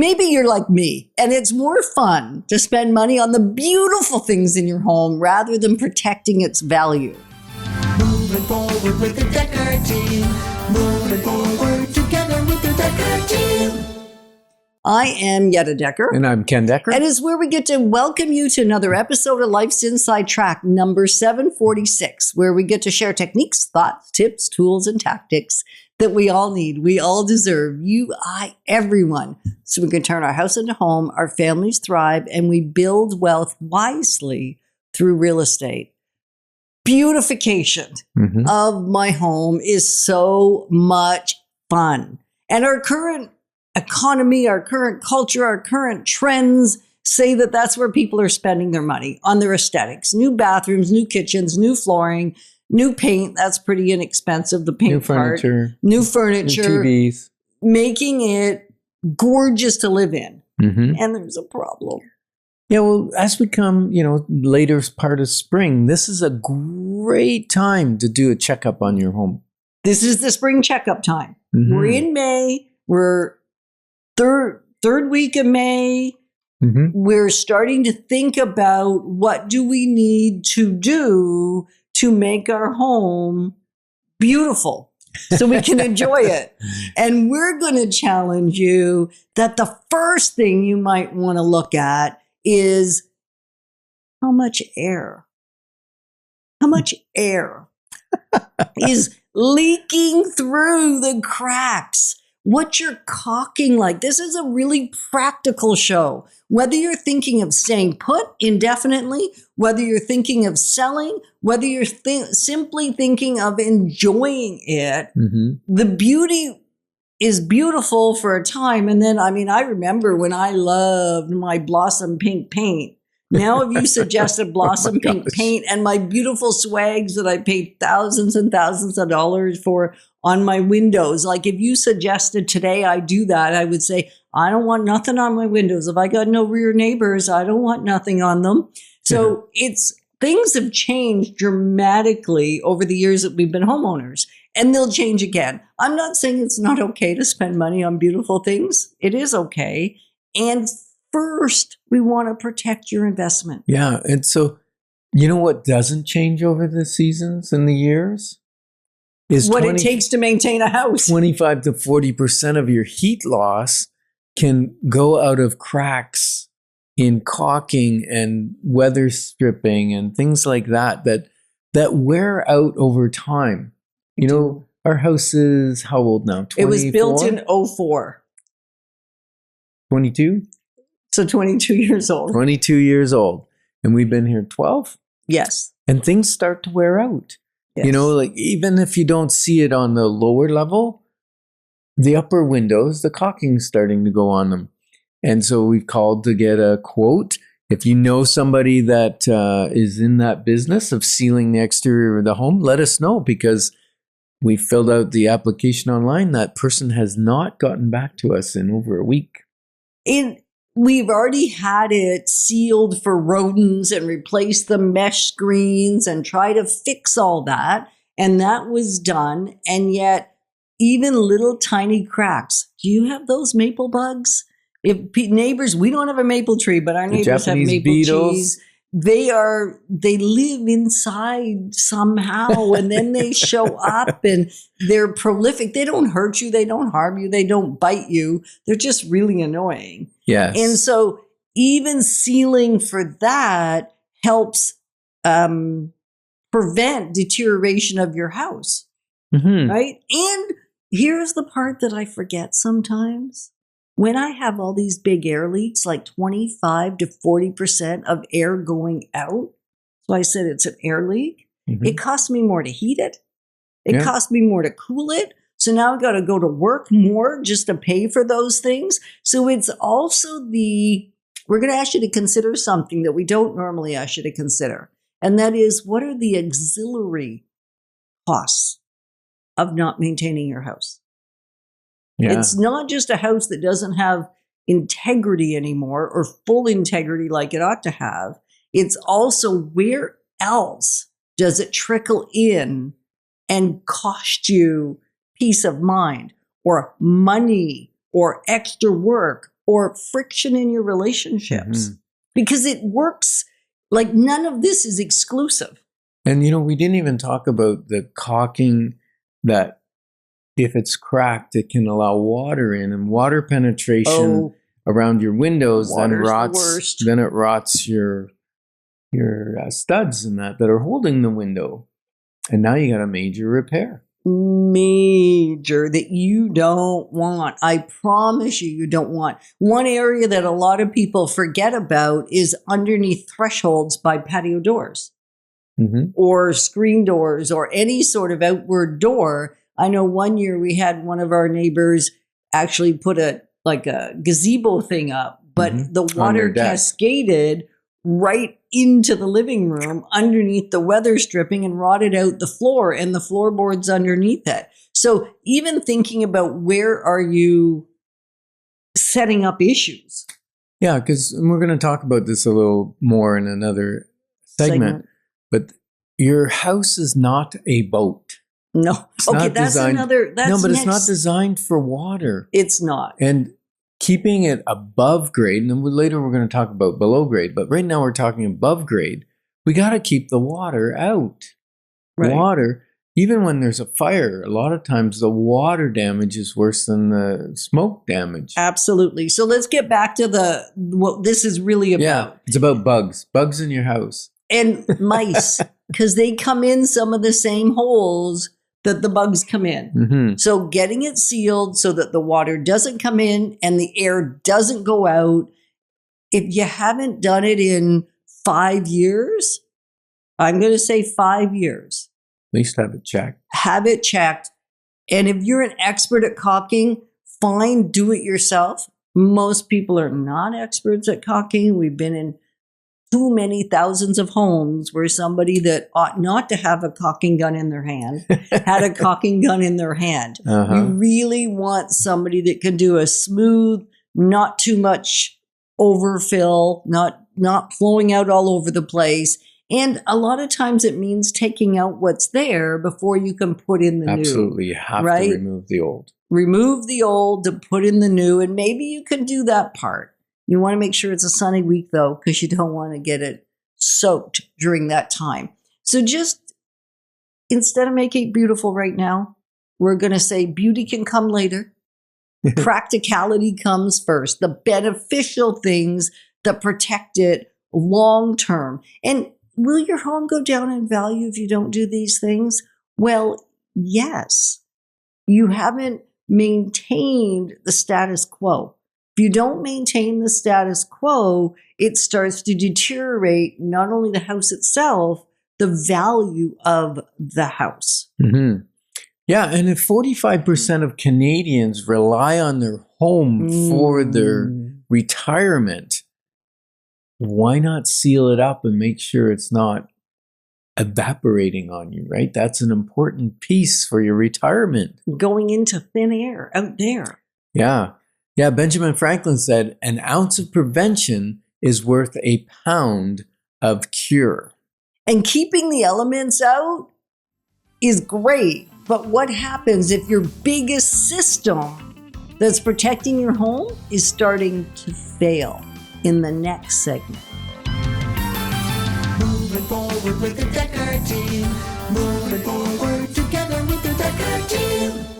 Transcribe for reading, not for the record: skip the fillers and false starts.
Maybe you're like me, and it's more fun to spend money on the beautiful things in your home rather than protecting its value. Moving forward with the Dekker team. Moving forward together with the Dekker team. I am Yetta Dekker. And I'm Ken Dekker. And it's where we get to welcome you to another episode of Life's Inside Track, number 746, where we get to share techniques, thoughts, tips, tools, and tactics that we all need, we all deserve, you, I, everyone, so we can turn our house into home, our families thrive, and we build wealth wisely through real estate. Beautification of my home is so much fun. And our current economy, our current culture, our current trends say that that's where people are spending their money, on their aesthetics. New bathrooms, new kitchens, new flooring, new paint. That's pretty inexpensive, the paint part. New furniture. New TVs. Making it gorgeous to live in. And there's a problem. Yeah, well, as we come, later part of spring, this is a great time to do a checkup on your home. This is the spring checkup time. We're in May. We're third week of May. We're starting to think about what do we need to do to make our home beautiful so we can enjoy it. And we're going to challenge you that the first thing you might want to look at is how much air is leaking through the cracks. What's your caulking like? This is a really practical show. Whether you're thinking of staying put indefinitely, whether you're thinking of selling, whether you're simply thinking of enjoying it, the beauty is beautiful for a time. And then, I remember when I loved my Blossom Pink paint. Now, if you suggested Blossom Pink paint and my beautiful swags that I paid thousands and thousands of dollars for on my windows, like if you suggested today I do that, I would say, I don't want nothing on my windows. If I got no rear neighbors, I don't want nothing on them. So things have changed dramatically over the years that we've been homeowners, and they'll change again. I'm not saying it's not okay to spend money on beautiful things. It is okay. And first, we want to protect your investment. Yeah. And so, what doesn't change over the seasons and the years? Is what it takes to maintain a house. 25 to 40% of your heat loss can go out of cracks in caulking and weather stripping and things like that wear out over time. Our house is how old now? 24? It was built in 04. 22? So 22 years old. 22 years old. And we've been here 12? Yes. And things start to wear out. Yes. Even if you don't see it on the lower level, the upper windows, the caulking's starting to go on them. And so we've called to get a quote. If you know somebody that is in that business of sealing the exterior of the home, let us know, because we filled out the application online. That person has not gotten back to us in over a week. We've already had it sealed for rodents and replaced the mesh screens and try to fix all that. And that was done. And yet, even little tiny cracks. Do you have those maple bugs? If neighbors, we don't have a maple tree, but our neighbors have maple trees. They live inside somehow, and then they show up and they're prolific. They don't hurt you. They don't harm you. They don't bite you. They're just really annoying. Yes. And so even sealing for that helps prevent deterioration of your house. Right? And here's the part that I forget sometimes. When I have all these big air leaks, like 25 to 40% of air going out, so I said it's an air leak, it costs me more to heat it. It costs me more to cool it. So now I've got to go to work more just to pay for those things. So it's also we're going to ask you to consider something that we don't normally ask you to consider. And that is, what are the auxiliary costs of not maintaining your house? Yeah. It's not just a house that doesn't have integrity anymore or full integrity like it ought to have. It's also, where else does it trickle in and cost you peace of mind or money or extra work or friction in your relationships. Because it works, like none of this is exclusive. And, we didn't even talk about the caulking that if it's cracked, it can allow water in, and water penetration around your windows then it rots your studs and that are holding the window. And now you got a major repair. Major that you don't want. I promise you don't want. One area that a lot of people forget about is underneath thresholds by patio doors or screen doors or any sort of outward door. I know one year we had one of our neighbors actually put a gazebo thing up, but the water cascaded right into the living room underneath the weather stripping and rotted out the floor and the floorboards underneath it. So even thinking about where are you setting up issues? Yeah, because we're going to talk about this a little more in another segment. But your house is not a boat. No. That's designed, another. It's not designed for water. It's not. And keeping it above grade, and then later we're going to talk about below grade, but right now we're talking above grade. We got to keep the water out. Right. Water, even when there's a fire, a lot of times the water damage is worse than the smoke damage. Absolutely. So let's get back to what this is really about. Yeah, it's about bugs in your house. And mice, because they come in some of the same holes that the bugs come in. So getting it sealed so that the water doesn't come in and the air doesn't go out. If you haven't done it in 5 years, I'm going to say 5 years. At least have it checked. Have it checked. And if you're an expert at caulking, fine, do it yourself. Most people are not experts at caulking. We've been in too many thousands of homes where somebody that ought not to have a caulking gun in their hand had a caulking gun in their hand. You really want somebody that can do a smooth, not too much overfill, not flowing out all over the place. And a lot of times it means taking out what's there before you can put in the new. Absolutely. You have to remove the old. Remove the old to put in the new. And maybe you can do that part. You want to make sure it's a sunny week, though, because you don't want to get it soaked during that time. So just instead of making it beautiful right now, we're going to say beauty can come later. Practicality comes first. The beneficial things that protect it long term. And will your home go down in value if you don't do these things? Well, yes. You haven't maintained the status quo. If you don't maintain the status quo, it starts to deteriorate not only the house itself, the value of the house. Yeah, and if 45% of Canadians rely on their home for their retirement, why not seal it up and make sure it's not evaporating on you, right? That's an important piece for your retirement. Going into thin air out there. Yeah. Yeah, Benjamin Franklin said, an ounce of prevention is worth a pound of cure. And keeping the elements out is great. But what happens if your biggest system that's protecting your home is starting to fail? In the next segment. Moving forward with the Dekker team. Moving forward together with the Dekker team.